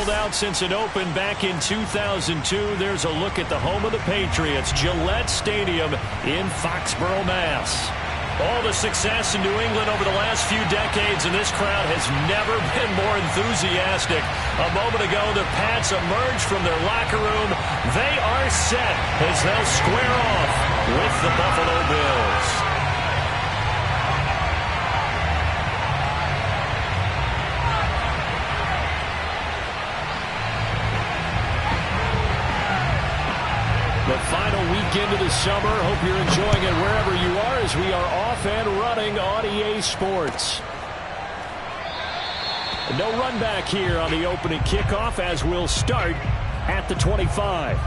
sold out since it opened back in 2002. There's a look at the home of the Patriots, Gillette Stadium in Foxborough, Mass. All the success in New England over the last few decades, and this crowd has never been more enthusiastic. A moment ago, the Pats emerged from their locker room. They are set as they'll square off with the Buffalo Bills. The final weekend of the summer. Hope you're enjoying it wherever you are as we are off and running on EA Sports. No run back here on the opening kickoff as we'll start at the 25.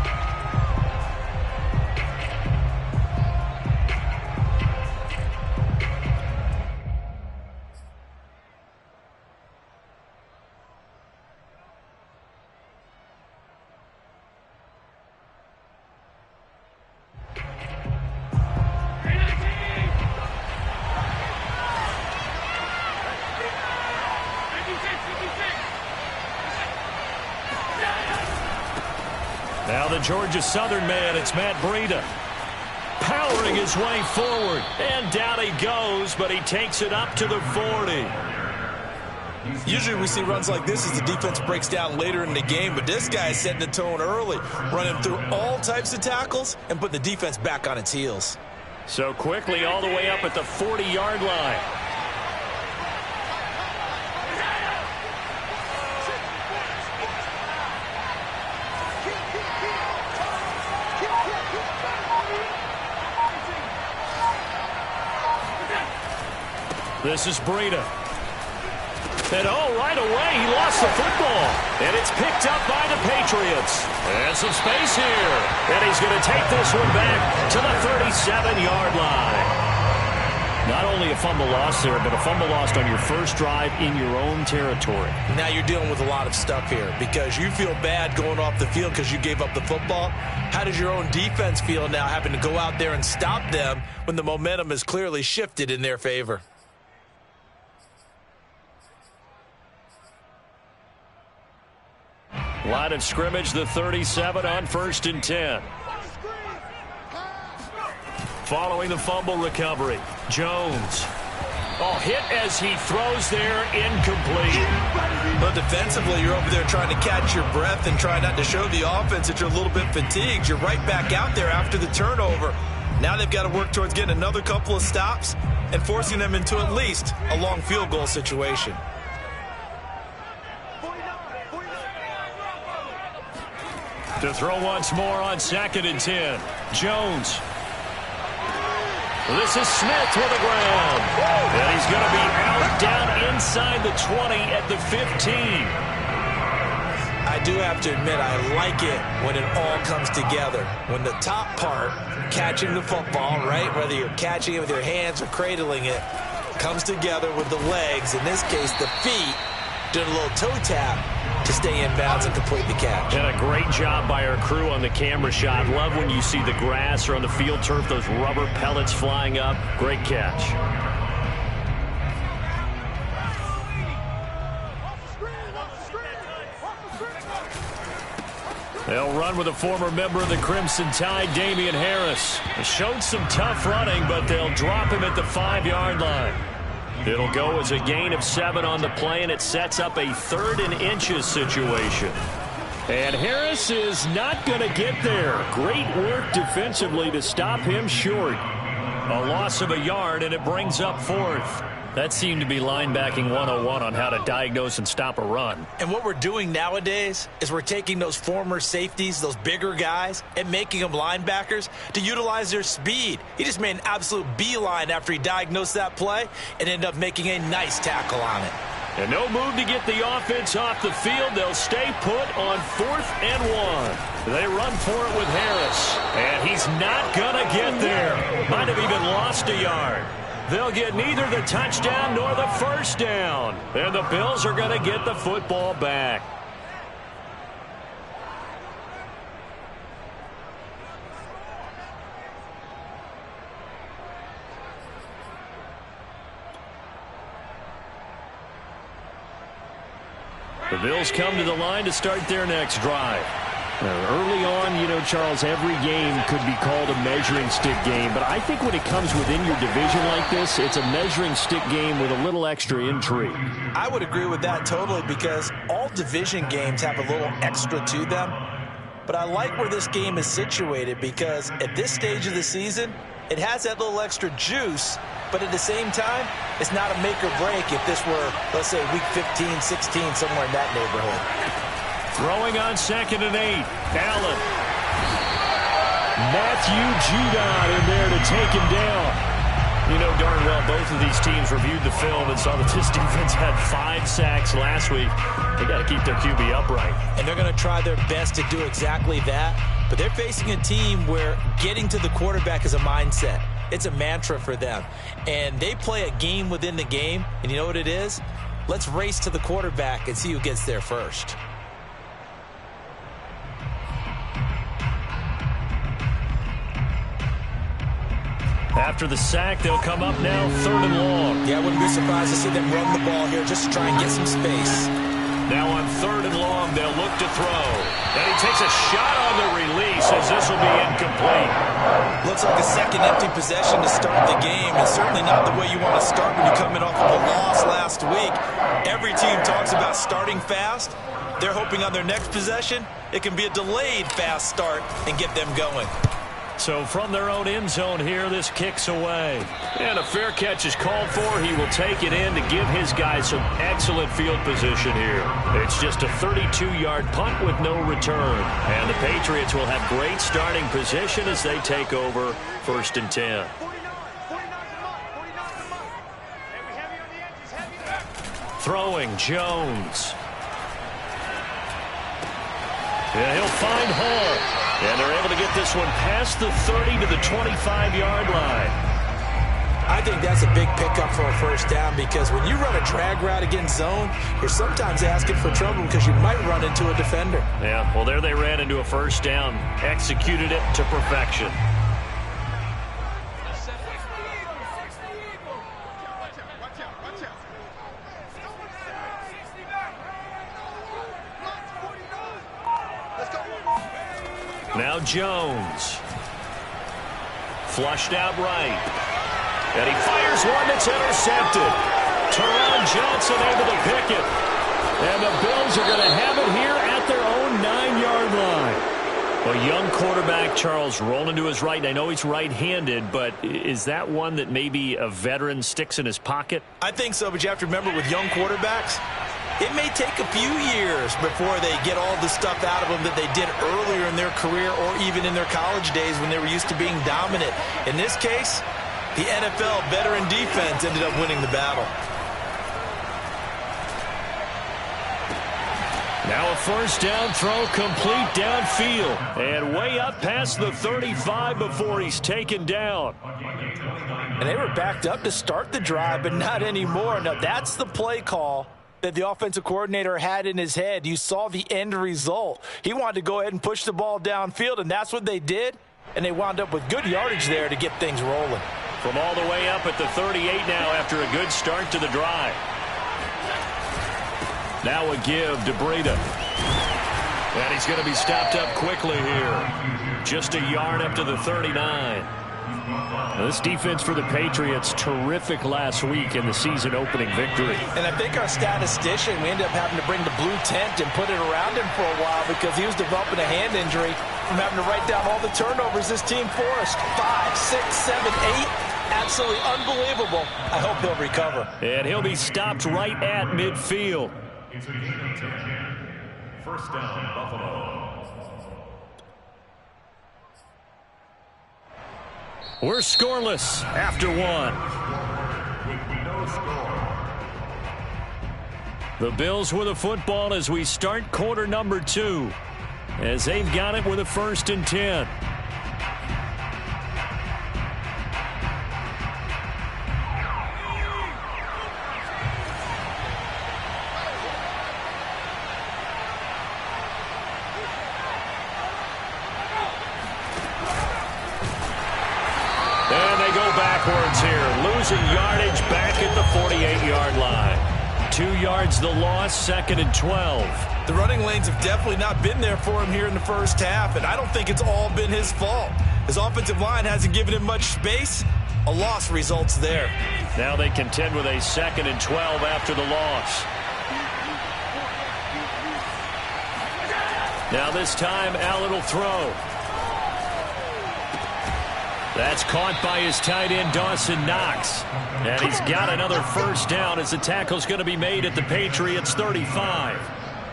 Now the Georgia Southern man, it's Matt Breida. Powering his way forward. And down he goes, but he takes it up to the 40. Usually we see runs like this as the defense breaks down later in the game, but this guy is setting the tone early, running through all types of tackles and putting the defense back on its heels. So quickly all the way up at the 40-yard line. This is Breida. And right away, he lost the football. And it's picked up by the Patriots. And some space here. And he's going to take this one back to the 37-yard line. Not only a fumble loss there, but a fumble lost on your first drive in your own territory. Now you're dealing with a lot of stuff here because you feel bad going off the field because you gave up the football. How does your own defense feel now having to go out there and stop them when the momentum is clearly shifted in their favor? Line of scrimmage, the 37 on 1st and 10. Following the fumble recovery, Jones. Hit as he throws there, incomplete. But defensively, you're over there trying to catch your breath and try not to show the offense that you're a little bit fatigued. You're right back out there after the turnover. Now they've got to work towards getting another couple of stops and forcing them into at least a long field goal situation. To throw once more on 2nd and 10. Jones. This is Smith with the ground. And he's going to be out down inside the 20 at the 15. I do have to admit, I like it when it all comes together. When the top part, catching the football, right, whether you're catching it with your hands or cradling it, comes together with the legs, in this case the feet, doing a little toe tap to stay in bounds and complete the catch. And a great job by our crew on the camera shot. Love when you see the grass or on the field turf, those rubber pellets flying up. Great catch. They'll run with a former member of the Crimson Tide, Damian Harris. He showed some tough running, but they'll drop him at the 5-yard line. It'll go as a gain of 7 on the play, and it sets up a 3rd and inches situation. And Harris is not going to get there. Great work defensively to stop him short. A loss of a yard, and it brings up 4th. That seemed to be linebacking 101 on how to diagnose and stop a run. And what we're doing nowadays is we're taking those former safeties, those bigger guys, and making them linebackers to utilize their speed. He just made an absolute beeline after he diagnosed that play and ended up making a nice tackle on it. And no move to get the offense off the field. They'll stay put on 4th and 1. They run for it with Harris. And he's not going to get there. Might have even lost a yard. They'll get neither the touchdown nor the first down. And the Bills are going to get the football back. The Bills come to the line to start their next drive. Early on, Charles, every game could be called a measuring stick game. But I think when it comes within your division like this, it's a measuring stick game with a little extra intrigue. I would agree with that totally because all division games have a little extra to them. But I like where this game is situated because at this stage of the season, it has that little extra juice. But at the same time, it's not a make or break if this were, let's say, week 15, 16, somewhere in that neighborhood. Throwing on 2nd and 8. Allen. Matthew Judon in there to take him down. You know darn well both of these teams reviewed the film and saw that this defense had 5 sacks last week. They got to keep their QB upright. And they're going to try their best to do exactly that. But they're facing a team where getting to the quarterback is a mindset. It's a mantra for them. And they play a game within the game. And you know what it is? Let's race to the quarterback and see who gets there first. After the sack, they'll come up now 3rd and long. Yeah, I wouldn't be surprised to see them run the ball here just to try and get some space. Now on 3rd and long, they'll look to throw. And he takes a shot on the release as this will be incomplete. Looks like a second empty possession to start the game, and certainly not the way you want to start when you're coming off of a loss last week. Every team talks about starting fast. They're hoping on their next possession, it can be a delayed fast start and get them going. So from their own end zone here, this kicks away. And a fair catch is called for. He will take it in to give his guys some excellent field position here. It's just a 32-yard punt with no return. And the Patriots will have great starting position as they take over 1st and 10. Throwing, Jones. Yeah, he'll find Hall. And they're able to get this one past the 30 to the 25-yard line. I think that's a big pickup for a first down because when you run a drag route against zone, you're sometimes asking for trouble because you might run into a defender. Yeah, well, there they ran into a first down, executed it to perfection. Now Jones. Flushed out right. And he fires one that's intercepted. Teron Johnson able to pick it. And the Bills are going to have it here at their own 9-yard line. A young quarterback, Charles, rolling to his right. And I know he's right-handed, but is that one that maybe a veteran sticks in his pocket? I think so, but you have to remember with young quarterbacks, it may take a few years before they get all the stuff out of them that they did earlier in their career or even in their college days when they were used to being dominant. In this case, the NFL veteran defense ended up winning the battle. Now a first down throw complete downfield and way up past the 35 before he's taken down. And they were backed up to start the drive, but not anymore. Now that's the play call that the offensive coordinator had in his head. You saw the end result. He wanted to go ahead and push the ball downfield, and that's what they did. And they wound up with good yardage there to get things rolling. From all the way up at the 38 now after a good start to the drive. Now a give to Breida. And he's going to be stopped up quickly here. Just a yard up to the 39. Now this defense for the Patriots, terrific last week in the season-opening victory. And I think our statistician, we ended up having to bring the blue tent and put it around him for a while because he was developing a hand injury from having to write down all the turnovers this team forced. 5, 6, 7, 8. Absolutely unbelievable. I hope he'll recover. And he'll be stopped right at midfield. It's a gain of 10. First down, Buffalo. We're scoreless after one. With no score. The Bills with a football as we start quarter number 2. As they've got it with a 1st and 10. And they go backwards here, losing yardage back at the 48-yard line. 2 yards the loss, 2nd and 12. The running lanes have definitely not been there for him here in the first half, and I don't think it's all been his fault. His offensive line hasn't given him much space. A loss results there. Now they contend with a 2nd and 12 after the loss. Now this time, Allen will throw. That's caught by his tight end, Dawson Knox. And he's got another first down as the tackle's going to be made at the Patriots' 35.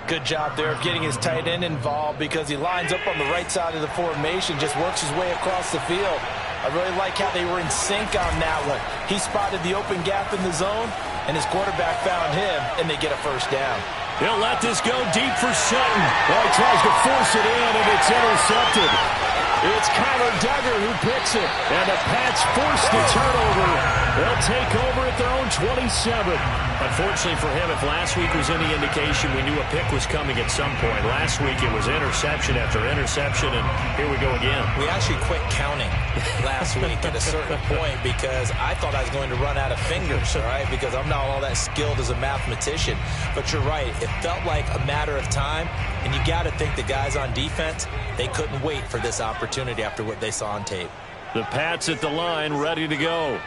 Good job there of getting his tight end involved because he lines up on the right side of the formation, just works his way across the field. I really like how they were in sync on that one. He spotted the open gap in the zone, and his quarterback found him, and they get a first down. He'll let this go deep for Sutton. Well, he tries to force it in, and it's intercepted. It's Kyler Duggar who picks it, and the Pats force the turnover. They'll take over at their own 27. Unfortunately for him, if last week was any indication, we knew a pick was coming at some point. Last week it was interception after interception, and here we go again. We actually quit counting last week at a certain point because I thought I was going to run out of fingers, all right, because I'm not all that skilled as a mathematician. But you're right. It felt like a matter of time, and you got to think the guys on defense, they couldn't wait for this opportunity after what they saw on tape. The Pats at the line, ready to go.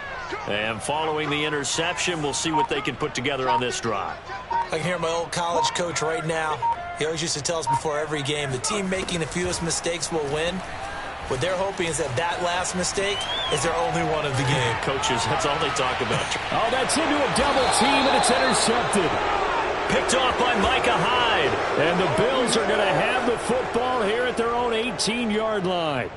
And following the interception, we'll see what they can put together on this drive. I can hear my old college coach right now. He always used to tell us before every game, the team making the fewest mistakes will win. What they're hoping is that that last mistake is their only one of the game. Coaches, that's all they talk about. Oh, that's into a double team, and it's intercepted. Picked off by Micah Hyde. And the Bills are going to have the football here at their own 18-yard line.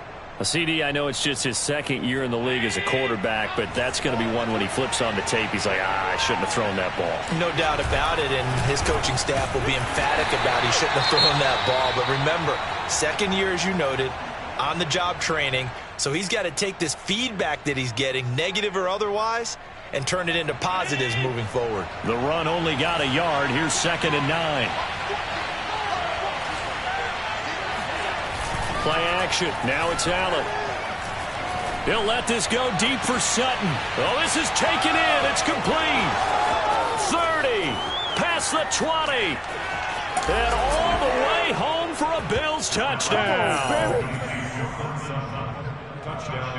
CD, I know it's just his second year in the league as a quarterback, but that's going to be one when he flips on the tape. He's like, I shouldn't have thrown that ball. No doubt about it, and his coaching staff will be emphatic about he shouldn't have thrown that ball. But remember, second year, as you noted, on-the-job training, so he's got to take this feedback that he's getting, negative or otherwise, and turn it into positives moving forward. The run only got a yard. Here's 2nd and 9. Play action. Now it's Allen. He'll let this go deep for Sutton. Oh, this is taken in. It's complete. 30. Past the 20. And all the way home for a Bills touchdown.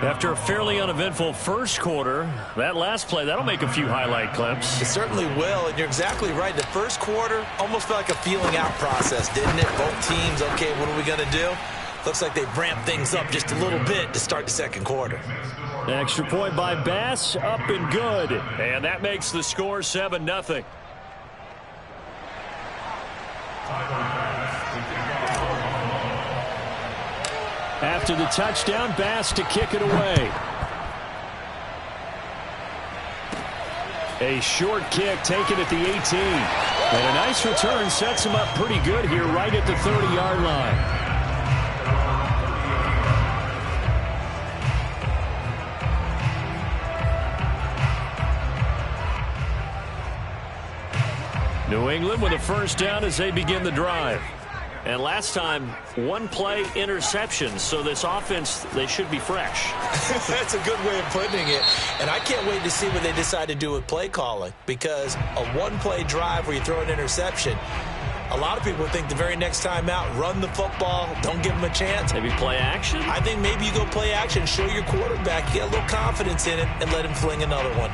After a fairly uneventful first quarter, that last play, that'll make a few highlight clips. It certainly will, and you're exactly right. The first quarter almost felt like a feeling out process, didn't it? Both teams, okay, what are we going to do? Looks like they ramped things up just a little bit to start the second quarter. Extra point by Bass, up and good. And that makes the score 7-0. After the touchdown, Bass to kick it away. A short kick taken at the 18. And a nice return sets him up pretty good here right at the 30-yard line. New England with a first down as they begin the drive. And last time, one play interception. So this offense, they should be fresh. That's a good way of putting it. And I can't wait to see what they decide to do with play calling. Because a one-play drive where you throw an interception, a lot of people think the very next time out, run the football, don't give them a chance. Maybe play action? I think maybe you go play action, show your quarterback, get a little confidence in it, and let him fling another one.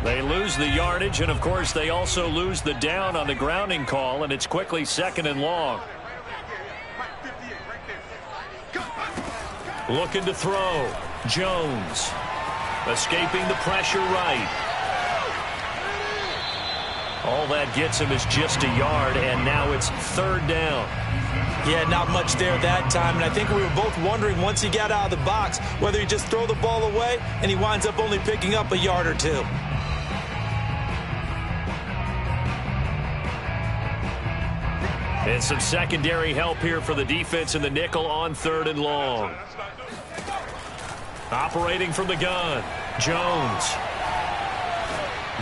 They lose the yardage, and of course they also lose the down on the grounding call, and it's quickly 2nd and long. Looking to throw. Jones. Escaping the pressure right. All that gets him is just a yard, and now it's 3rd down. Yeah, not much there that time, and I think we were both wondering once he got out of the box whether he'd just throw the ball away, and he winds up only picking up a yard or two. And some secondary help here for the defense in the nickel on 3rd and long. Operating from the gun, Jones.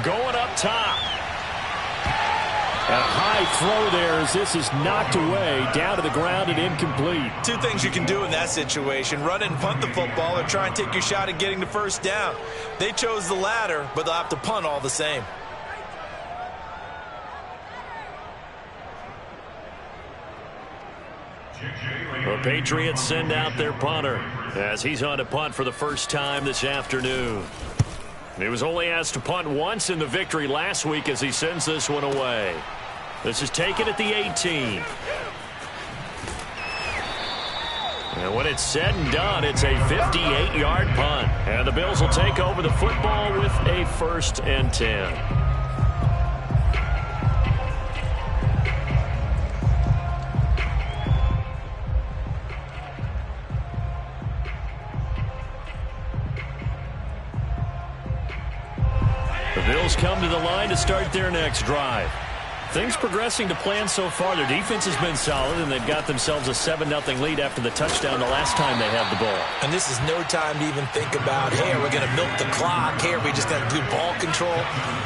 Going up top. A high throw there as this is knocked away, down to the ground and incomplete. Two things you can do in that situation: run and punt the football, or try and take your shot at getting the first down. They chose the latter, but they'll have to punt all the same. The Patriots send out their punter as he's on to punt for the first time this afternoon. He was only asked to punt once in the victory last week as he sends this one away. This is taken at the 18. And when it's said and done, it's a 58-yard punt. And the Bills will take over the football with a 1st and 10. Bills come to the line to start their next drive. Things progressing to plan so far. Their defense has been solid, and they've got themselves a 7-0 lead after the touchdown the last time they had the ball. And this is no time to even think about, hey, are we going to milk the clock? Hey, are we just going to do ball control?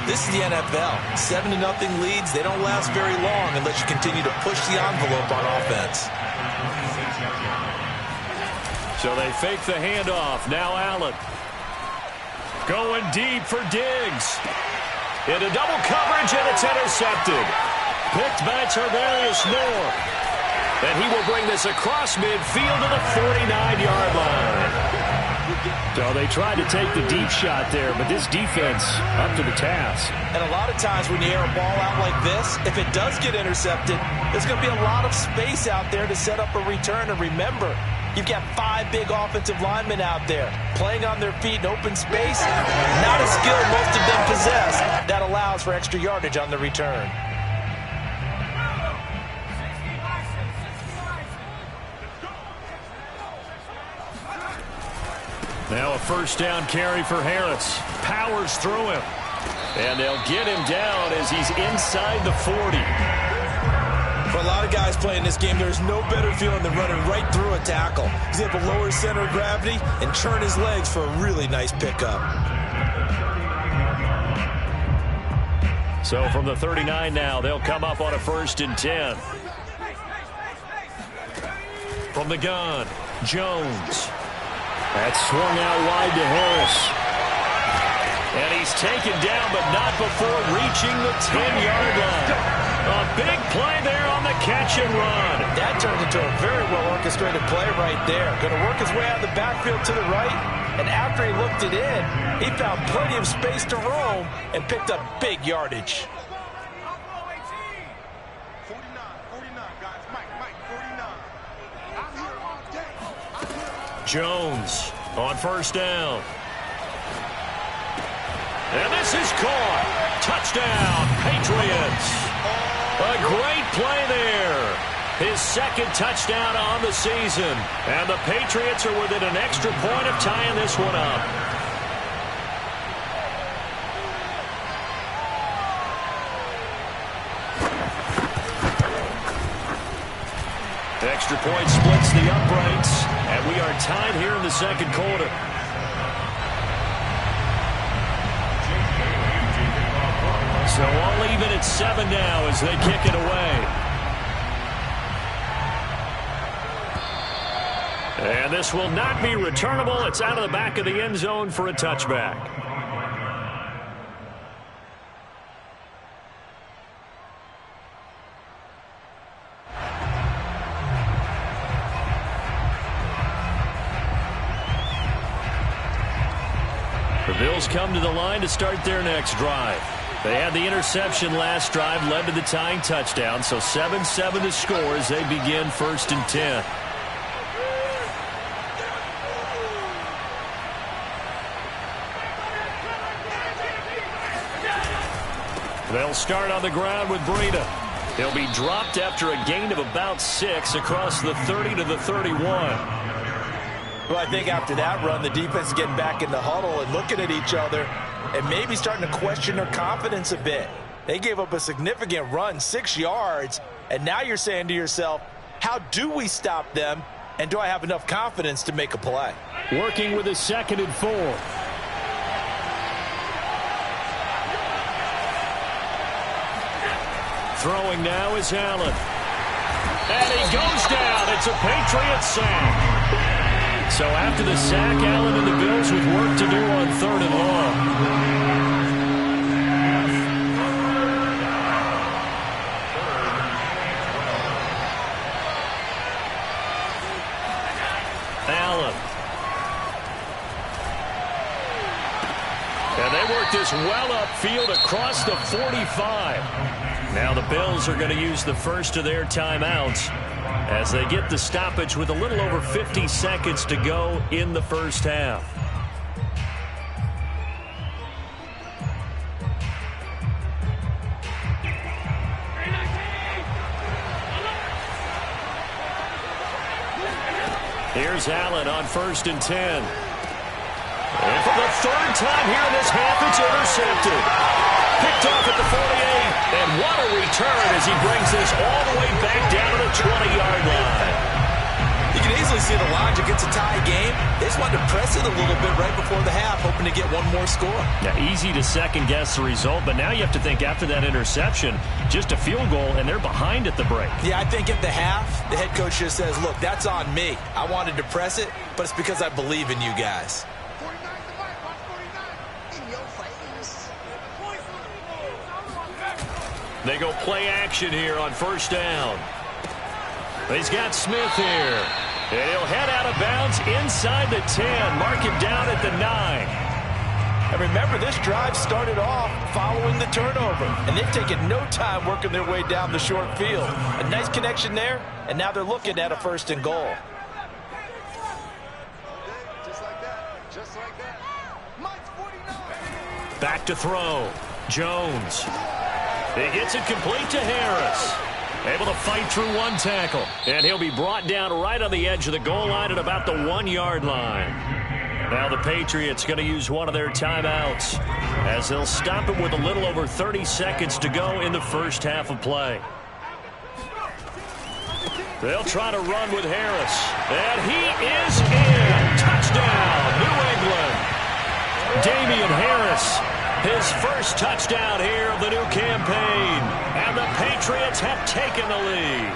This is the NFL. 7-0 leads, they don't last very long unless you continue to push the envelope on offense. So they fake the handoff. Now Allen. Going deep for Diggs. Into double coverage, and it's intercepted. Picked by Tarvarius Moore. And he will bring this across midfield to the 49-yard line. So they tried to take the deep shot there, but this defense up to the task. And a lot of times when you air a ball out like this, if it does get intercepted, there's going to be a lot of space out there to set up a return. And remember, you've got 5 big offensive linemen out there playing on their feet in open space. Not a skill most of them possess. That allows for extra yardage on the return. Now a 1st down carry for Harris. Powers through him. And they'll get him down as he's inside the 40. For a lot of guys playing this game, there's no better feeling than running right through a tackle. He's able to lower his center of gravity and turn his legs for a really nice pickup. So from the 39 now, they'll come up on a 1st and 10. From the gun, Jones. That's swung out wide to Harris. And he's taken down, but not before reaching the 10-yard line. A big play there on the catch and run. That turned into a very well-orchestrated play right there. Going to work his way out of the backfield to the right. And after he looked it in, he found plenty of space to roam and picked up big yardage. Jones on 1st down. And this is caught. Touchdown, Patriots. A great play there. His 2nd touchdown on the season. And the Patriots are within an extra point of tying this one up. Extra point splits the uprights. And we are tied here in the 2nd quarter. So all even at 7 now as they kick it away. And this will not be returnable. It's out of the back of the end zone for a touchback. The Bills come to the line to start their next drive. They had the interception last drive, led to the tying touchdown, so 7-7 to score as they begin 1st and 10. They'll start on the ground with Breida. He'll be dropped after a gain of about 6 across the 30 to the 31. Well, I think after that run, the defense is getting back in the huddle and looking at each other and maybe starting to question their confidence a bit. They gave up a significant run, 6 yards, and now you're saying to yourself, how do we stop them, and do I have enough confidence to make a play? Working with a 2nd and 4. Throwing now is Allen. And he goes down. It's a Patriots sack. So after the sack, Allen and the Bills with work to do on 3rd and long. Allen. And they work this well upfield across the 45. Now the Bills are going to use the first of their timeouts as they get the stoppage with a little over 50 seconds to go in the first half. Here's Allen on 1st and 10. And for the 3rd time here in this half, it's intercepted. Picked off at the 48. And what a return as he brings this all the way back down to the 20-yard line. You can easily see the logic. It's a tie game. They just wanted to press it a little bit right before the half, hoping to get one more score. Yeah, easy to second-guess the result, but now you have to think after that interception, just a field goal, and they're behind at the break. Yeah, I think at the half, the head coach just says, look, that's on me. I wanted to press it, but it's because I believe in you guys. They go play action here on 1st down. He's got Smith here. And he'll head out of bounds inside the 10. Mark him down at the 9. And remember, this drive started off following the turnover. And they've taken no time working their way down the short field. A nice connection there, and now they're looking at a 1st and goal. Just like that. Just like that. Mike's 49. Back to throw. Jones. He gets it complete to Harris. Able to fight through one tackle. And he'll be brought down right on the edge of the goal line at about the 1-yard line. Now the Patriots going to use one of their timeouts as they'll stop him with a little over 30 seconds to go in the first half of play. They'll try to run with Harris. And he is in. Touchdown, New England. Damian Harris. His first touchdown here of the new campaign. And the Patriots have taken the lead.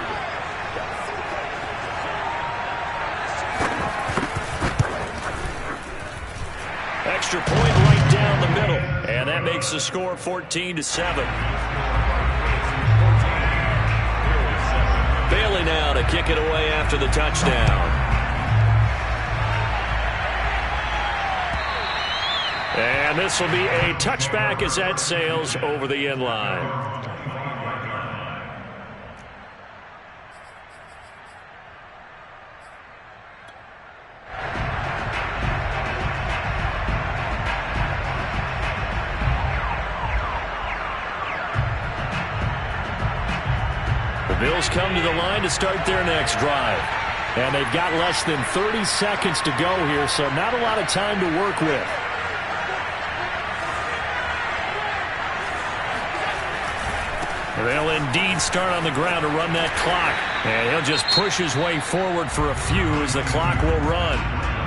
Extra point right down the middle. And that makes the score 14-7. Bailey now to kick it away after the touchdown. And this will be a touchback as that sails over the end line. The Bills come to the line to start their next drive. And they've got less than 30 seconds to go here, so not a lot of time to work with. They'll indeed start on the ground to run that clock. And he'll just push his way forward for a few as the clock will run.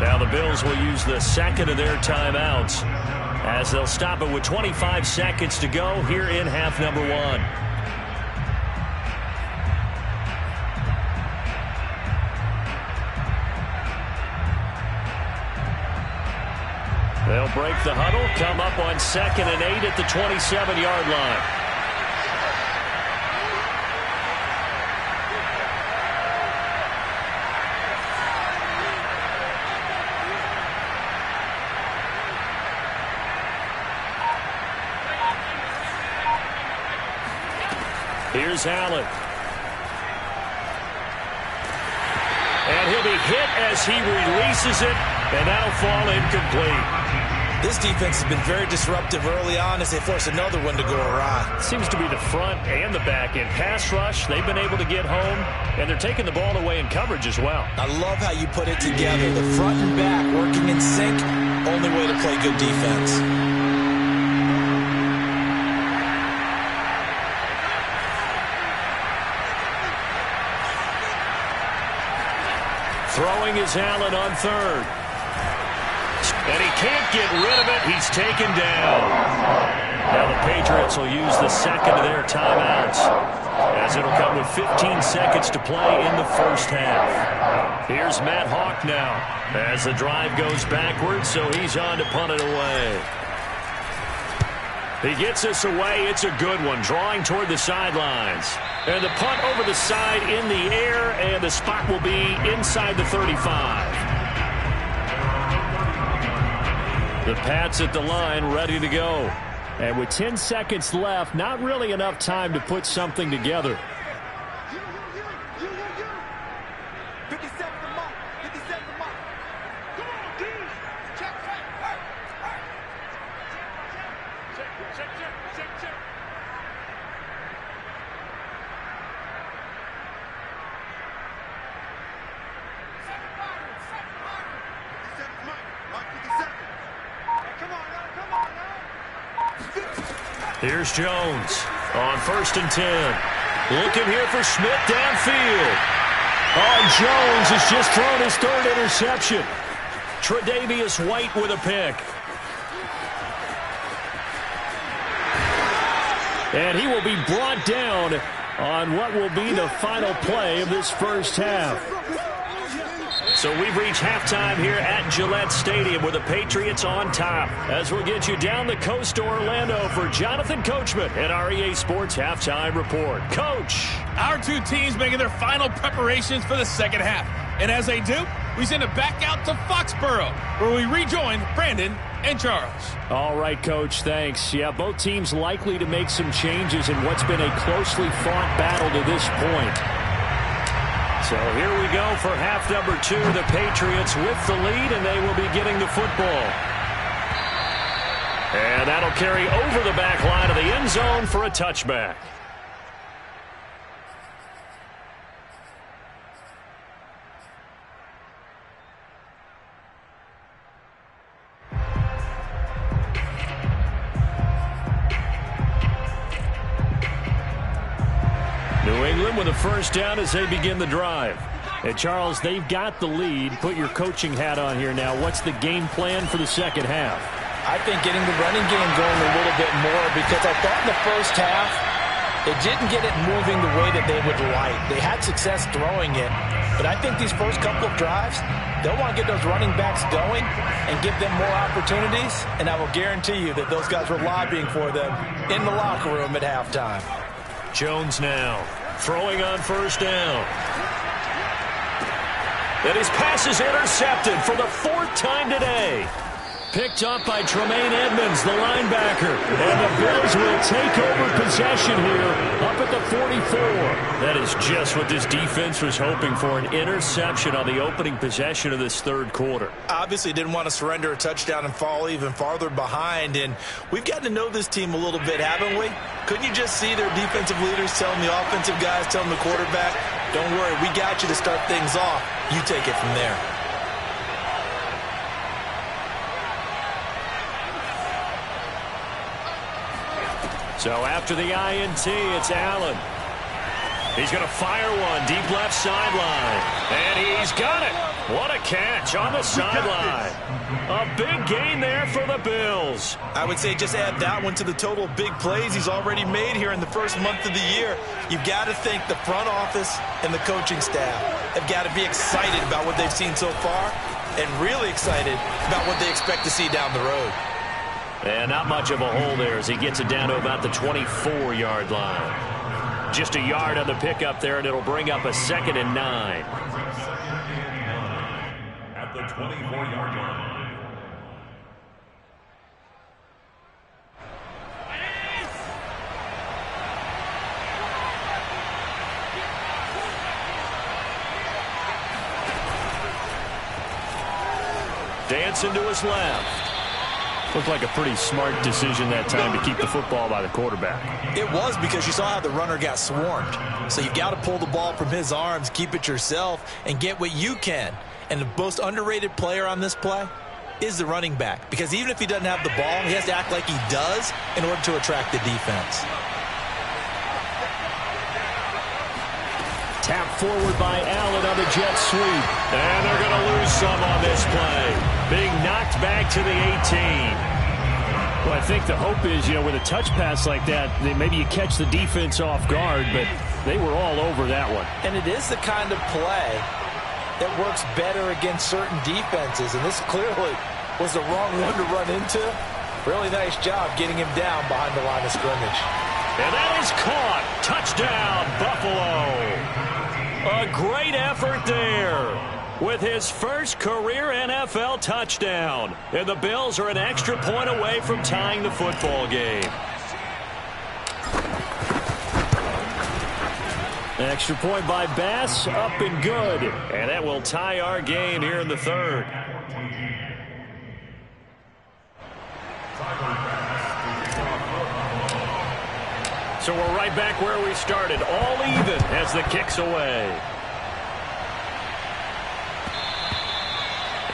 Now the Bills will use the second of their timeouts as they'll stop it with 25 seconds to go here in half number 1. They'll break the huddle, come up on 2nd and 8 at the 27-yard line. Here's Allen. And he'll be hit as he releases it, and that'll fall incomplete. This defense has been very disruptive early on as they force another one to go awry. Seems to be the front and the back end. Pass rush, they've been able to get home, and they're taking the ball away in coverage as well. I love how you put it together. The front and back working in sync, only way to play good defense. Throwing is Allen on 3rd. And he can't get rid of it. He's taken down. Now the Patriots will use the second of their timeouts as it'll come with 15 seconds to play in the first half. Here's Matt Hawk now as the drive goes backwards, so he's on to punt it away. He gets this away. It's a good one, drawing toward the sidelines. And the punt over the side in the air, and the spot will be inside the 35. The Pats at the line, ready to go. And with 10 seconds left, not really enough time to put something together. 57 the mark. 57 the mark. Come on, dude. Check. Check. Here's Jones on 1st and 10. Looking here for Schmidt downfield. Oh, Jones has just thrown his 3rd interception. Tre'Davious White with a pick. And he will be brought down on what will be the final play of this first half. So we've reached halftime here at Gillette Stadium with the Patriots on top. As we'll get you down the coast to Orlando for Jonathan Coachman at our EA Sports Halftime Report. Coach. Our two teams making their final preparations for the second half. And as they do, we send it back out to Foxborough, where we rejoin Brandon and Charles. All right, Coach, thanks. Yeah, both teams likely to make some changes in what's been a closely fought battle to this point. So here we go for half number 2. The Patriots with the lead, and they will be getting the football. And that'll carry over the back line of the end zone for a touchback. New England with a first down as they begin the drive. And Charles, they've got the lead. Put your coaching hat on here now. What's the game plan for the second half? I think getting the running game going a little bit more, because I thought in the first half they didn't get it moving the way that they would like. They had success throwing it, but I think these first couple of drives, they'll want to get those running backs going and give them more opportunities, and I will guarantee you that those guys were lobbying for them in the locker room at halftime. Jones now throwing on first down. And his pass is intercepted for the 4th time today. Picked up by Tremaine Edmonds, the linebacker. And the Bills will take over possession here up at the 44. That is just what this defense was hoping for, an interception on the opening possession of this 3rd quarter. Obviously didn't want to surrender a touchdown and fall even farther behind, and we've gotten to know this team a little bit, haven't we? Couldn't you just see their defensive leaders telling the offensive guys, telling the quarterback, don't worry, we got you to start things off. You take it from there. So after the INT, it's Allen. He's going to fire one deep left sideline. And he's got it. What a catch on the sideline. A big gain there for the Bills. I would say just add that one to the total of big plays he's already made here in the first month of the year. You've got to think the front office and the coaching staff have got to be excited about what they've seen so far and really excited about what they expect to see down the road. And not much of a hole there as he gets it down to about the 24-yard line. Just a yard on the pickup there, and it'll bring up a 2nd and 9. At the 24-yard line. Dancing to his left. Looked like a pretty smart decision that time to keep the football by the quarterback. It was, because you saw how the runner got swarmed. So you've got to pull the ball from his arms, keep it yourself, and get what you can. And the most underrated player on this play is the running back. Because even if he doesn't have the ball, he has to act like he does in order to attract the defense. Tap forward by Allen on the jet sweep. And they're going to lose some on this play. Being knocked back to the 18. Well, I think the hope is, with a touch pass like that, maybe you catch the defense off guard, but They were all over that one. And it is the kind of play that works better against certain defenses, and this clearly was the wrong one to run into. Really nice job getting him down behind the line of scrimmage. And that is caught. Touchdown, Buffalo. A great effort there with his first career NFL touchdown. And the Bills are an extra point away from tying the football game. Extra point by Bass, up and good. And that will tie our game here in the third. So we're right back where we started, all even as the kick's away.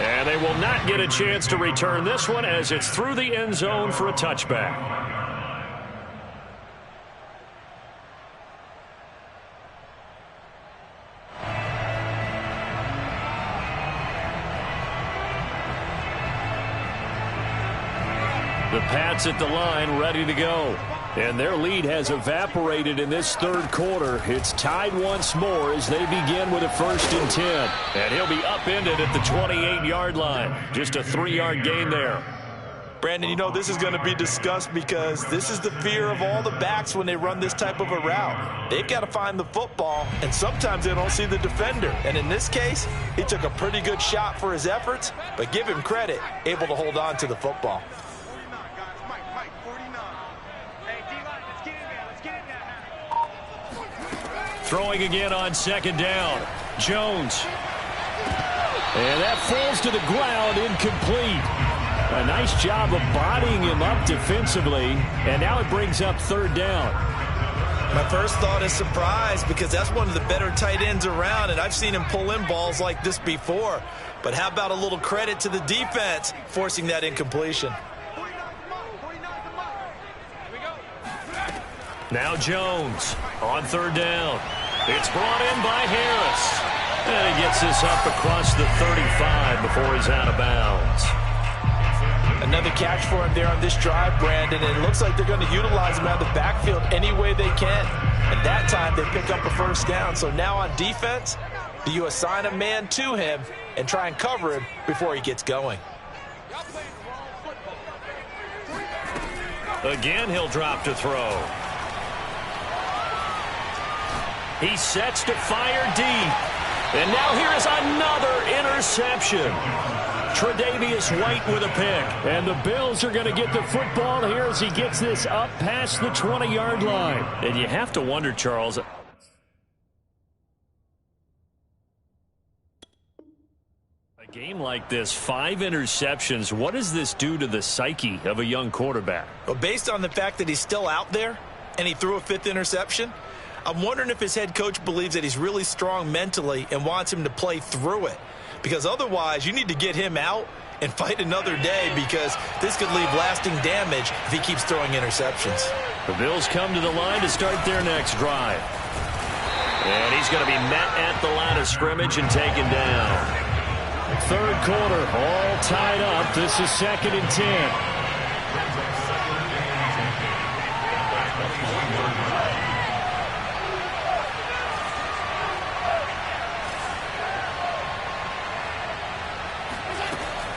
And they will not get a chance to return this one as it's through the end zone for a touchback. The Pats at the line, ready to go. And their lead has evaporated in this third quarter. It's tied once more as they begin with a 1st and 10. And he'll be upended at the 28-yard line. Just a 3-yard gain there. Brandon, you know this is going to be discussed because this is the fear of all the backs when they run this type of a route. They've got to find the football, and sometimes they don't see the defender. And in this case, he took a pretty good shot for his efforts, but give him credit, able to hold on to the football. Throwing again on 2nd down. Jones. And that falls to the ground, incomplete. A nice job of bodying him up defensively, and now it brings up 3rd down. My first thought is surprise because that's one of the better tight ends around, and I've seen him pull in balls like this before. But how about a little credit to the defense forcing that incompletion? Now Jones on 3rd down. It's brought in by Harris. And he gets this up across the 35 before he's out of bounds. Another catch for him there on this drive, Brandon, and it looks like they're going to utilize him out of the backfield any way they can. And that time they pick up a 1st down. So now on defense, do you assign a man to him and try and cover him before he gets going? Again, he'll drop to throw. He sets to fire deep. And now here is another interception. Tre'Davious White with a pick. And the Bills are going to get the football here as he gets this up past the 20-yard line. And you have to wonder, Charles, a game like this, 5 interceptions, what does this do to the psyche of a young quarterback? Well, based on the fact that he's still out there and he threw a 5th interception, I'm wondering if his head coach believes that he's really strong mentally and wants him to play through it. Because otherwise, you need to get him out and fight another day because this could leave lasting damage if he keeps throwing interceptions. The Bills come to the line to start their next drive. And he's going to be met at the line of scrimmage and taken down. 3rd quarter, all tied up. This is 2nd and 10.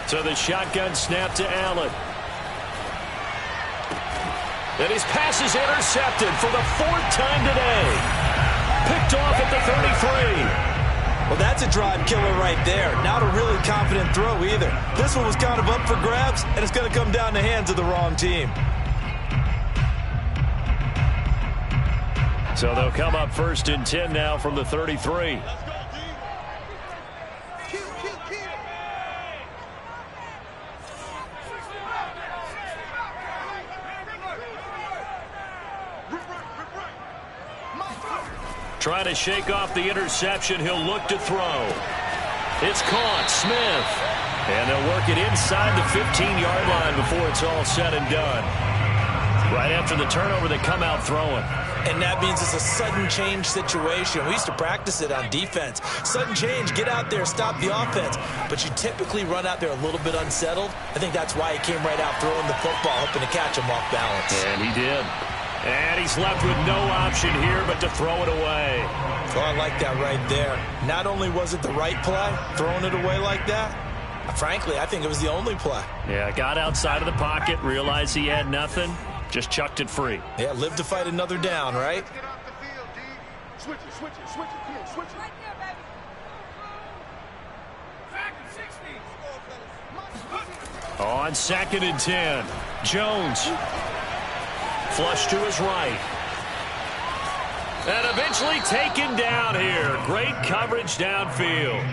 So the shotgun snap to Allen. And his pass is intercepted for the 4th time today. Picked off at the 33. Well, that's a drive killer right there. Not a really confident throw either. This one was kind of up for grabs, and it's going to come down the hands of the wrong team. So they'll come up 1st and 10 now from the 33. Trying to shake off the interception. He'll look to throw. It's caught. Smith. And they'll work it inside the 15-yard line before it's all said and done. Right after the turnover, they come out throwing. And that means it's a sudden change situation. We used to practice it on defense. Sudden change, get out there, stop the offense. But you typically run out there a little bit unsettled. I think that's why he came right out throwing the football, hoping to catch him off balance. And he did. And he's left with no option here but to throw it away. Oh, I like that right there. Not only was it the right play, throwing it away like that, frankly, I think it was the only play. Yeah, got outside of the pocket, realized he had nothing, just chucked it free. Yeah, live to fight another down, right? Get off the field, D. Switch it, switch it, switch it. Come on, switch it. Right there, baby. Back in 60. On 2nd and 10, Jones. Flush to his right. And eventually taken down here. Great coverage downfield.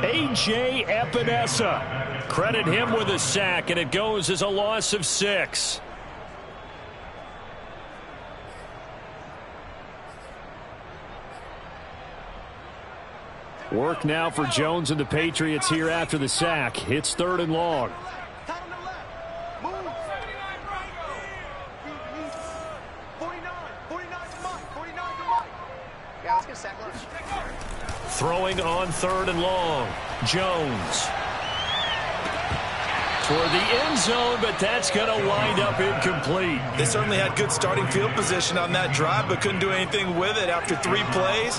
A.J. Epinesa. Credit him with a sack, and it goes as a loss of 6. Work now for Jones and the Patriots here after the sack. It's 3rd and long. Tight on the left. Move. 49 right. 49. 49 to Mike. 49 to Mike. Yeah, let's get a sack. Throwing on 3rd and long. Jones. Toward the end zone, but that's going to wind up incomplete. They certainly had good starting field position on that drive, but couldn't do anything with it after 3 plays.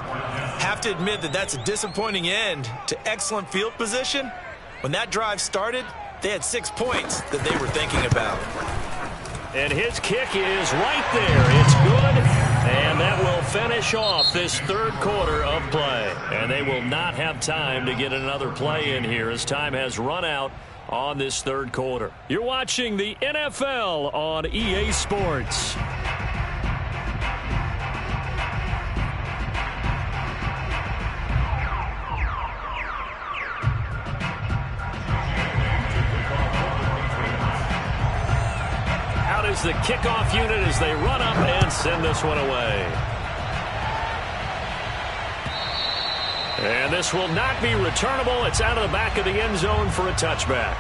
Have to admit that that's a disappointing end to excellent field position. When that drive started, they had 6 points that they were thinking about. And his kick is right there. It's good. And that will finish off this 3rd quarter of play. And they will not have time to get another play in here as time has run out on this 3rd quarter. You're watching the NFL on EA Sports. Out is the kickoff unit as they run up and send this one away. And this will not be returnable. It's out of the back of the end zone for a touchback.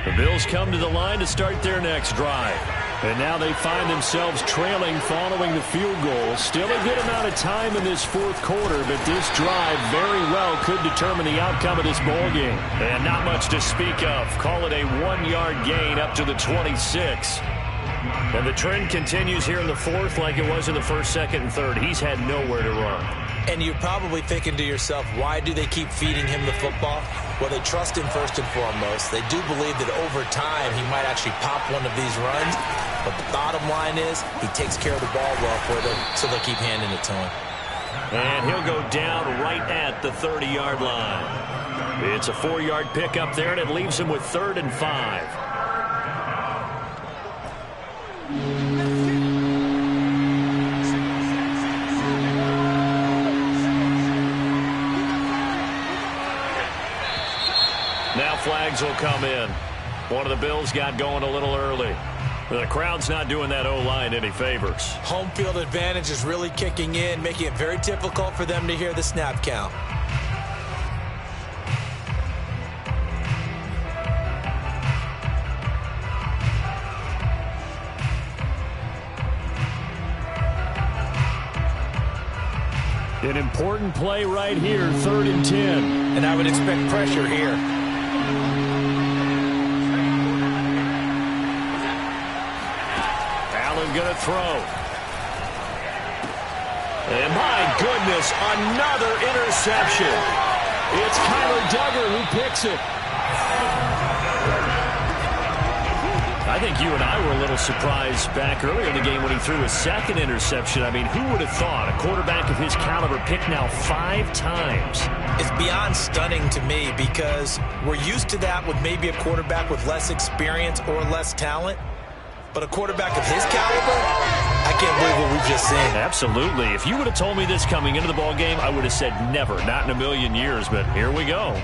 The Bills come to the line to start their next drive. And now they find themselves trailing following the field goal. Still a good amount of time in this 4th quarter, but this drive very well could determine the outcome of this ball game. And not much to speak of. Call it a 1-yard gain up to the 26. And the trend continues here in the 4th like it was in the 1st, 2nd, and 3rd. He's had nowhere to run. And you're probably thinking to yourself, why do they keep feeding him the football? Well, they trust him first and foremost. They do believe that over time he might actually pop one of these runs. But the bottom line is he takes care of the ball well for them, so they'll keep handing it to him. And he'll go down right at the 30-yard line. It's a 4-yard pickup there, and it leaves him with 3rd and 5. Now flags will come in. One of the Bills got going a little early. The crowd's not doing that O-line any favors. Home field advantage is really kicking in, making it very difficult for them to hear the snap count. An important play right here, 3rd and 10. And I would expect pressure here. Going to throw. And my goodness, another interception. It's Kyler Duggar who picks it. I think you and I were a little surprised back earlier in the game when he threw his 2nd interception. I mean, who would have thought a quarterback of his caliber picked now 5 times? It's beyond stunning to me because we're used to that with maybe a quarterback with less experience or less talent. But a quarterback of his caliber, I can't believe what we've just seen. Absolutely. If you would have told me this coming into the ball game, I would have said never, not in a million years. But here we go.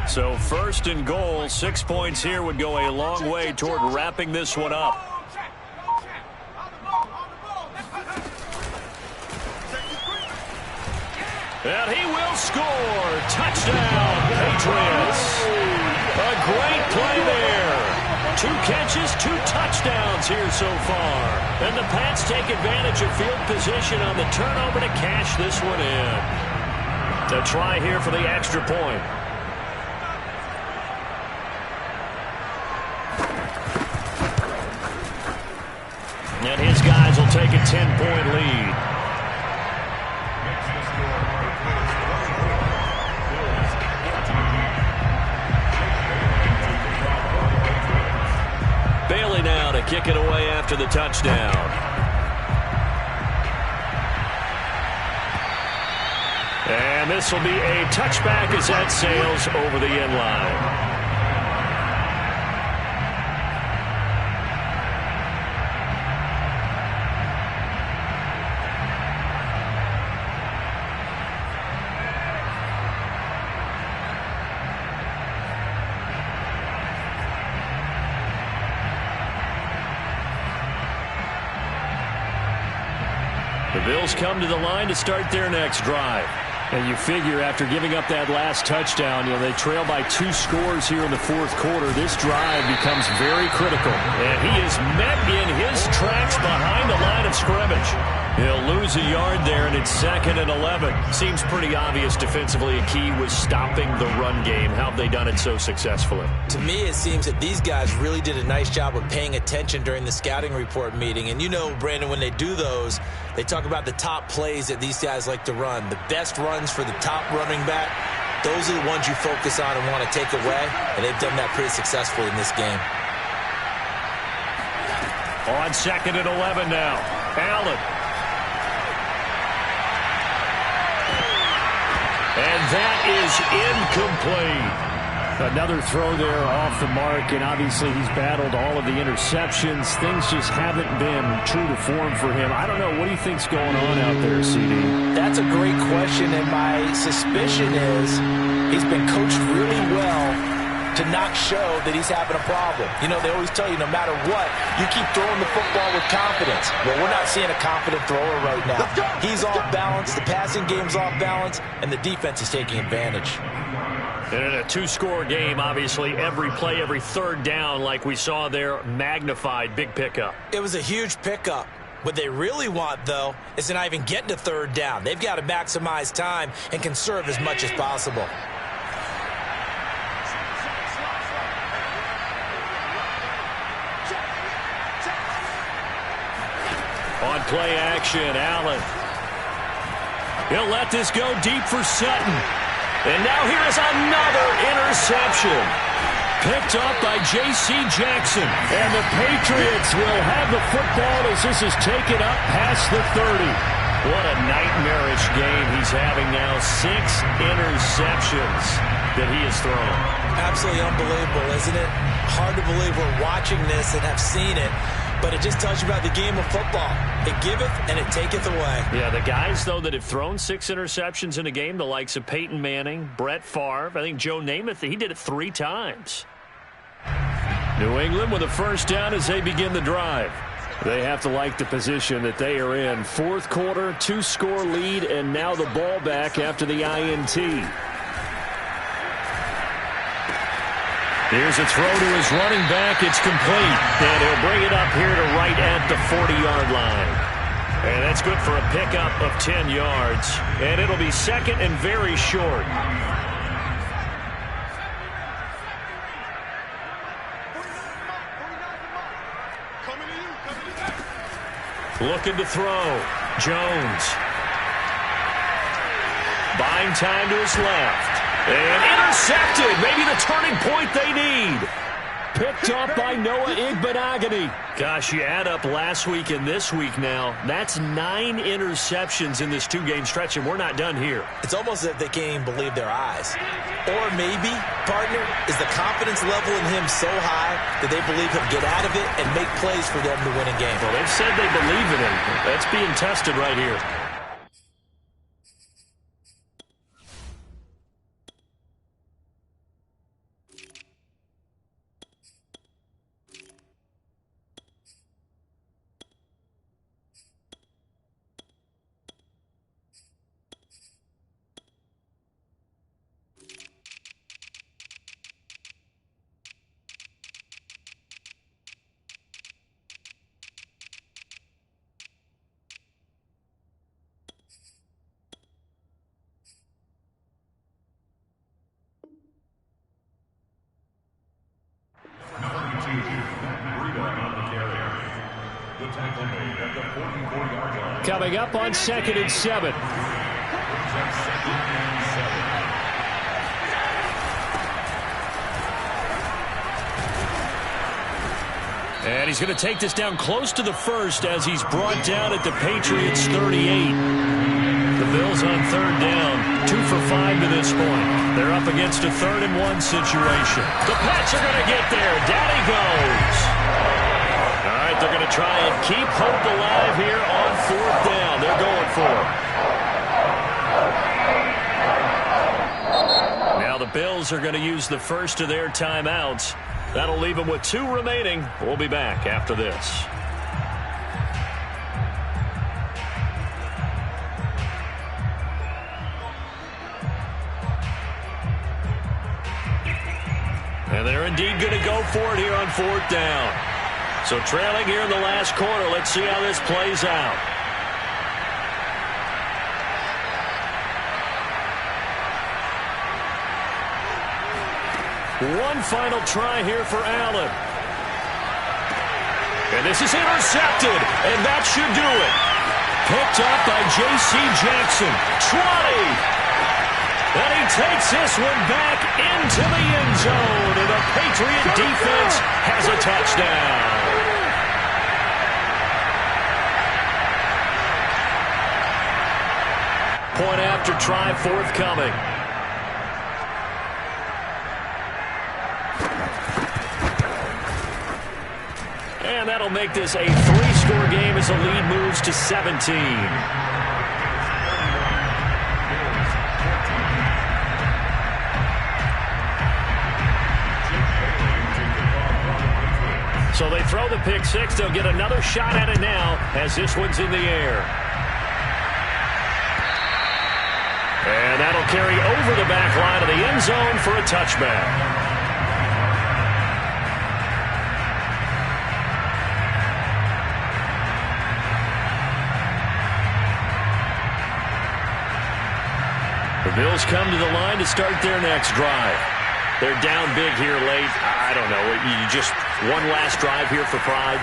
So 1st and goal, 6 points here would go a long way toward wrapping this one up. And he will score. Touchdown, Patriots. A great play there. 2 catches, 2 touchdowns here so far. And the Pats take advantage of field position on the turnover to cash this one in. A try here for the extra point. And his guys will take a 10-point lead. Bailey now to kick it away after the touchdown. And this will be a touchback as that sails over the end line. The Bills come to the line to start their next drive. And you figure after giving up that last touchdown, they trail by 2 scores here in the 4th quarter. This drive becomes very critical. And he is met in his tracks behind the line of scrimmage. He'll lose a yard there, and it's 2nd and 11. Seems pretty obvious defensively a key was stopping the run game. How have they done it so successfully? To me, it seems that these guys really did a nice job of paying attention during the scouting report meeting. And Brandon, when they do those, they talk about the top plays that these guys like to run. The best runs for the top running back, those are the ones you focus on and want to take away. And they've done that pretty successfully in this game. On 2nd and 11 now. Allen. And that is incomplete. Another throw there off the mark, and obviously he's battled all of the interceptions. Things just haven't been true to form for him. I don't know. What do you think's going on out there, CD? That's a great question, and my suspicion is he's been coached really well to not show that he's having a problem. They always tell you no matter what, you keep throwing the football with confidence. Well, we're not seeing a confident thrower right now. He's off balance, the passing game's off balance, and the defense is taking advantage. And in a 2-score game, obviously, every play, every 3rd down, like we saw there, magnified, big pickup. It was a huge pickup. What they really want, though, is to not even get to 3rd down. They've got to maximize time and conserve as much as possible. On play action, Allen. He'll let this go deep for Sutton. And now here is another interception. Picked up by J.C. Jackson. And the Patriots will have the football as this is taken up past the 30. What a nightmarish game he's having now. 6 interceptions that he has thrown. Absolutely unbelievable, isn't it? Hard to believe we're watching this and have seen it. But it just tells you about the game of football. It giveth and it taketh away. Yeah, the guys, though, that have thrown 6 interceptions in a game, the likes of Peyton Manning, Brett Favre, I think Joe Namath, he did it 3 times. New England with a 1st down as they begin the drive. They have to like the position that they are in. 4th quarter, 2-score lead, and now the ball back after the INT. Here's a throw to his running back. It's complete. And he'll bring it up here to right at the 40-yard line. And that's good for a pickup of 10 yards. And it'll be 2nd and very short. Looking to throw. Jones. Buying time to his left. And intercepted. Maybe the turning point they need. Picked up by Noah Igbenogany. Gosh, you add up last week and this week now. That's 9 interceptions in this 2-game stretch, and we're not done here. It's almost as if they can't even believe their eyes. Or maybe, partner, is the confidence level in him so high that they believe he'll get out of it and make plays for them to win a game. Well, they've said they believe in him. That's being tested right here. tackle made at the 44-yard line. Coming up on 2nd and 7. And he's going to take this down close to the first as he's brought down at the Patriots 38. The Bills on 3rd down, 2 for 5 to this point. They're up against a 3rd and 1 situation. The Pats are going to get there. Down he goes. All right, they're going to try and keep hope alive here on 4th down. They're going for it. Now the Bills are going to use the first of their timeouts. That'll leave them with 2 remaining. We'll be back after this. And they're indeed going to go for it here on 4th down. So trailing here in the last quarter. Let's see how this plays out. One final try here for Allen. And this is intercepted, and that should do it. Picked up by J.C. Jackson. 20. And he takes this one back into the end zone, and the Patriot defense has a touchdown. Point after try forthcoming. And that'll make this a 3-score game as the lead moves to 17. So they throw the pick 6. They'll get another shot at it now as this one's in the air. And that'll carry over the back line of the end zone for a touchback. The Bills come to the line to start their next drive. They're down big here late. I don't know. You just one last drive here for pride.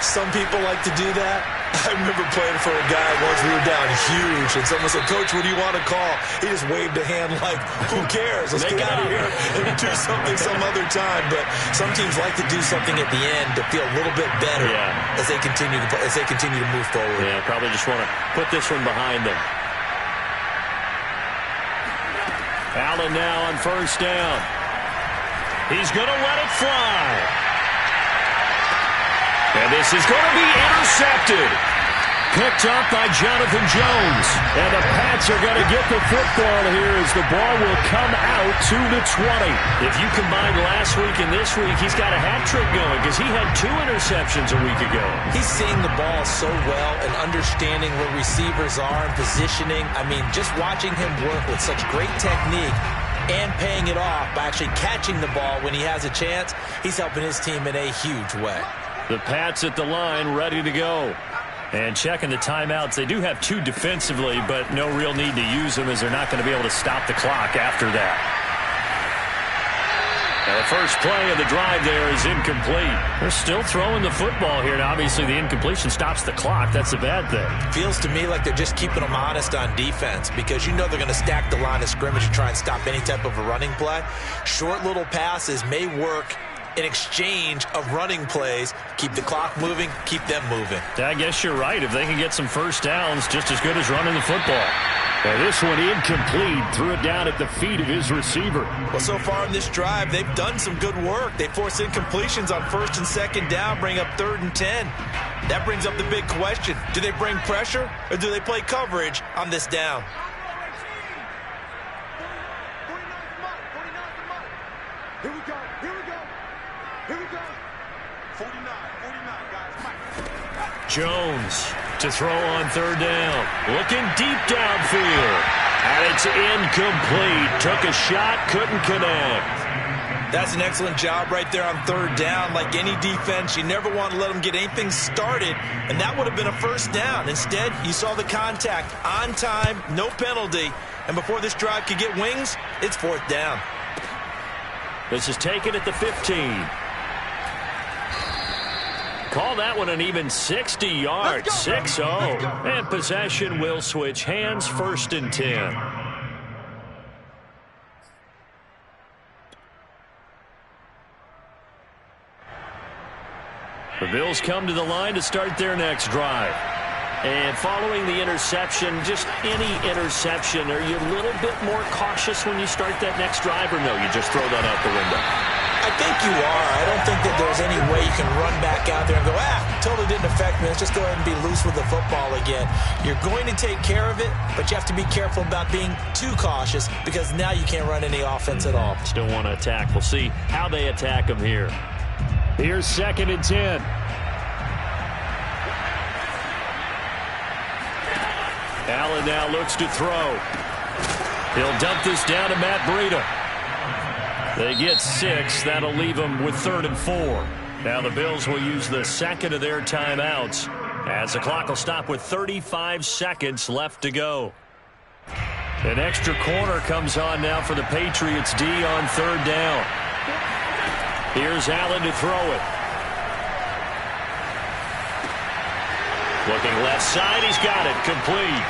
Some people like to do that. I remember playing for a guy once. We were down huge, and someone said, "Coach, what do you want to call?" He just waved a hand like, "Who cares? Let's get out of here and do something some other time." But some teams like to do something at the end to feel a little bit better as they continue to move forward. Yeah, probably just want to put this one behind them. Allen now on 1st down. He's going to let it fly. And this is going to be intercepted. Picked up by Jonathan Jones. And the Pats are going to get the football here as the ball will come out to the 20. If you combine last week and this week, he's got a hat trick going because he had 2 interceptions a week ago. He's seeing the ball so well and understanding where receivers are and positioning. I mean, just watching him work with such great technique and paying it off by actually catching the ball when he has a chance, he's helping his team in a huge way. The Pats at the line ready to go. And checking the timeouts. They do have 2 defensively, but no real need to use them as they're not going to be able to stop the clock after that. Now the first play of the drive there is incomplete. They're still throwing the football here, and obviously the incompletion stops the clock. That's a bad thing. Feels to me like they're just keeping them honest on defense because you know they're going to stack the line of scrimmage and try and stop any type of a running play. Short little passes may work in exchange of running plays. Keep the clock moving, keep them moving. I guess you're right. If they can get some first downs, just as good as running the football. Now this one incomplete. Threw it down at the feet of his receiver. Well, so far in this drive, they've done some good work. They force incompletions on 1st and 2nd down, bring up 3rd and 10. That brings up the big question. Do they bring pressure or do they play coverage on this down? Here we go. Here we go. Here we go. 49, guys. Mike. Jones to throw on 3rd down. Looking deep downfield. And it's incomplete. Took a shot, couldn't connect. That's an excellent job right there on 3rd down. Like any defense, you never want to let them get anything started, and that would have been a 1st down. Instead, you saw the contact on time, no penalty, and before this drive could get wings, it's 4th down. This is taken at the 15. Call that one an even 60 yards, 6-0. And possession will switch hands, 1st and 10. The Bills come to the line to start their next drive. And following the interception, just any interception, are you a little bit more cautious when you start that next drive, or no, you just throw that out the window? I think you are. I don't think that there's any way you can run back out there and go, totally didn't affect me. Let's just go ahead and be loose with the football again. You're going to take care of it, but you have to be careful about being too cautious because now you can't run any offense at all. Still want to attack. We'll see how they attack them here. Here's 2nd and 10. Allen now looks to throw. He'll dump this down to Matt Breida. They get 6. That'll leave them with 3rd and 4. Now the Bills will use the second of their timeouts as the clock will stop with 35 seconds left to go. An extra corner comes on now for the Patriots D on 3rd down. Here's Allen to throw it. Looking left side, he's got it, complete.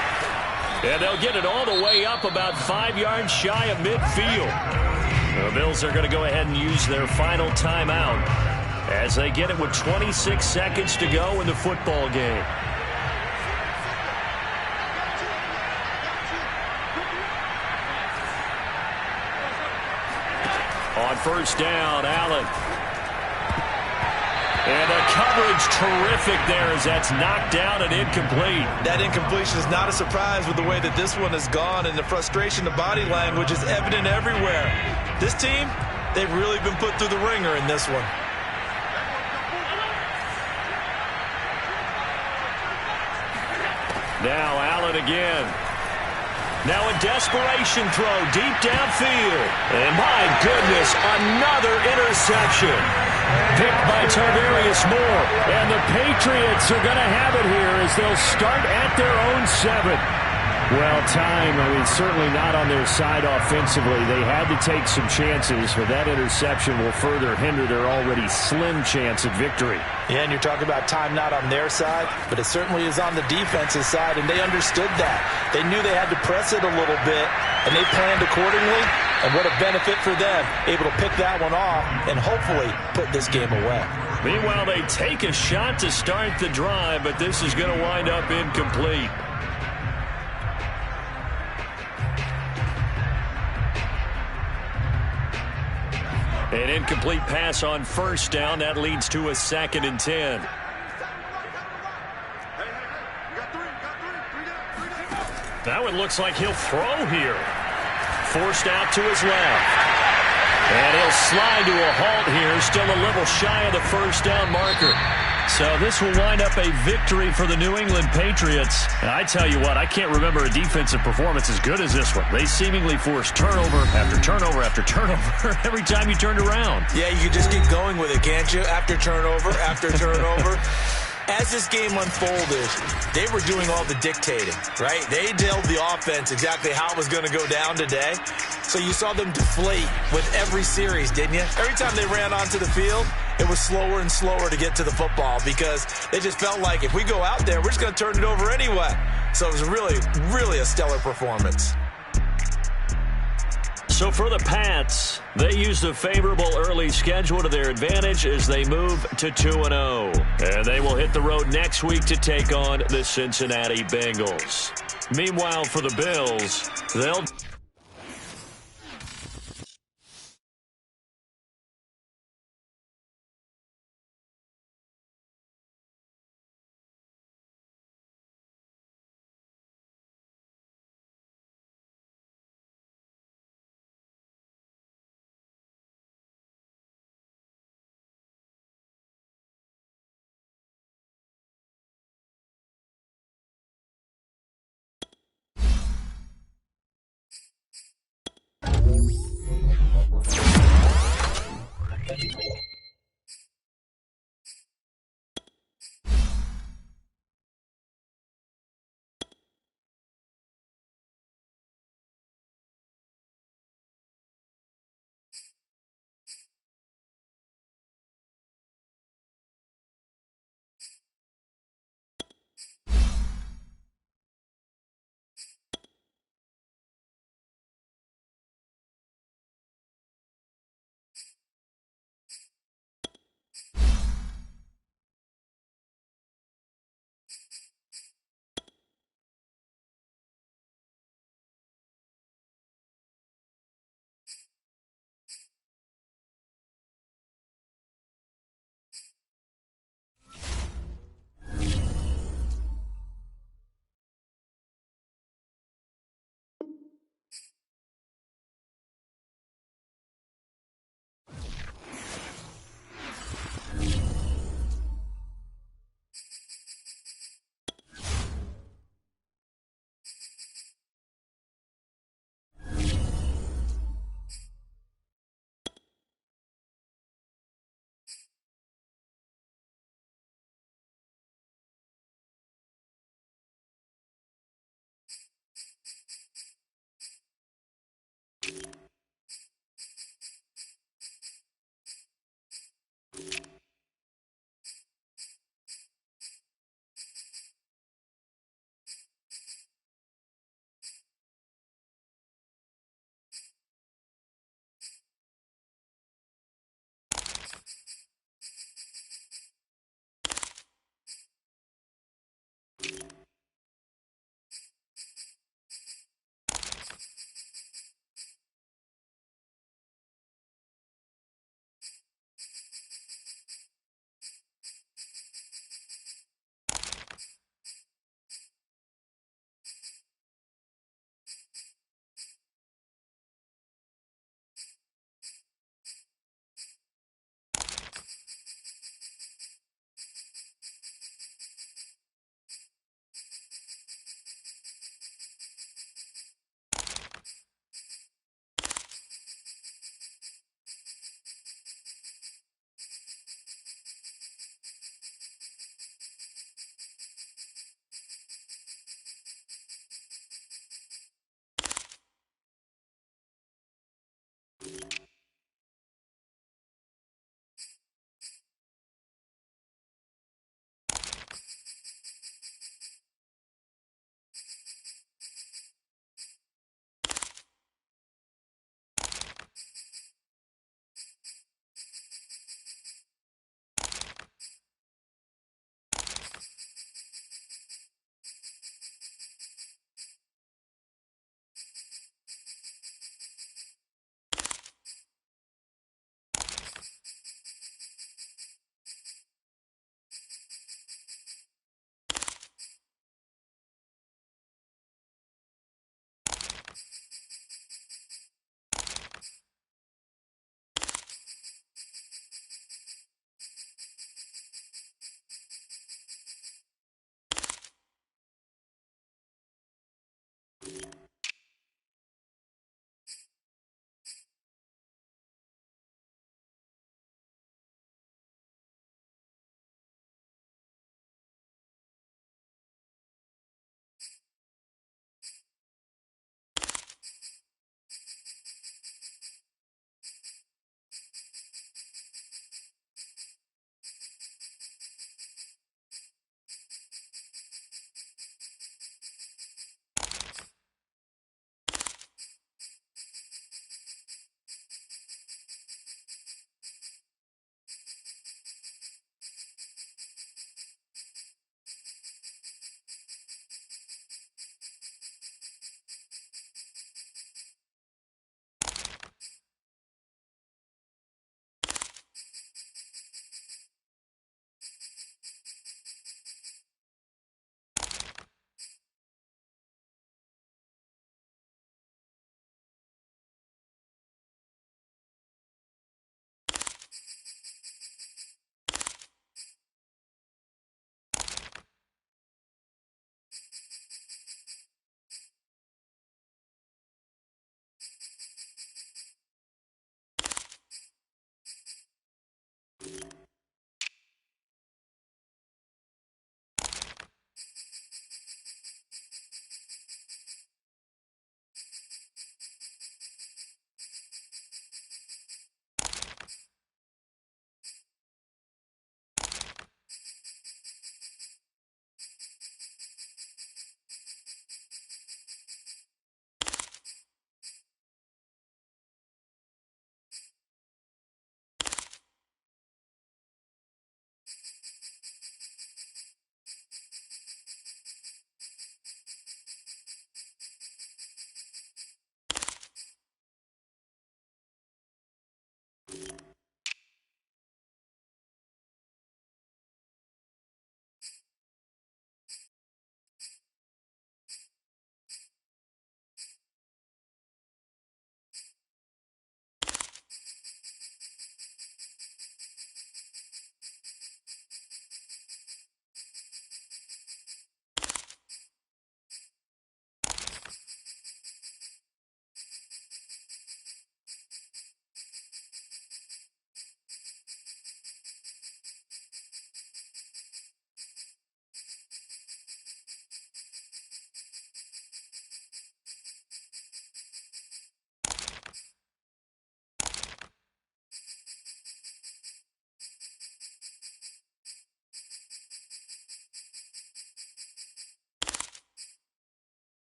And they'll get it all the way up about 5 yards shy of midfield. The Bills are going to go ahead and use their final timeout as they get it with 26 seconds to go in the football game. On 1st down, Allen. And the coverage terrific there as that's knocked down and incomplete. That incompletion is not a surprise with the way that this one has gone, and the frustration, the body language is evident everywhere. This team, they've really been put through the ringer in this one. Now Allen again. Now a desperation throw deep downfield. And my goodness, another interception. Picked by Tarvarius Moore. And the Patriots are going to have it here as they'll start at their own 7. Well, time, certainly not on their side offensively. They had to take some chances, but that interception will further hinder their already slim chance at victory. Yeah, and you're talking about time not on their side, but it certainly is on the defensive side, and they understood that. They knew they had to press it a little bit, and they planned accordingly, and what a benefit for them, able to pick that one off and hopefully put this game away. Meanwhile, they take a shot to start the drive, but this is going to wind up incomplete. An incomplete pass on 1st down. That leads to a 2nd and 10. That one looks like he'll throw here. Forced out to his left. And he'll slide to a halt here. Still a little shy of the 1st down marker. So this will wind up a victory for the New England Patriots. And I tell you what, I can't remember a defensive performance as good as this one. They seemingly forced turnover after turnover after turnover every time you turned around. Yeah, you can just keep going with it, can't you? After turnover, after turnover. As this game unfolded, they were doing all the dictating, right? They told the offense exactly how it was going to go down today. So you saw them deflate with every series, didn't you? Every time they ran onto the field, it was slower and slower to get to the football because they just felt like if we go out there, we're just going to turn it over anyway. So it was really, really a stellar performance. So for the Pats, they used a favorable early schedule to their advantage as they move to 2-0. And they will hit the road next week to take on the Cincinnati Bengals. Meanwhile, for the Bills, they'll...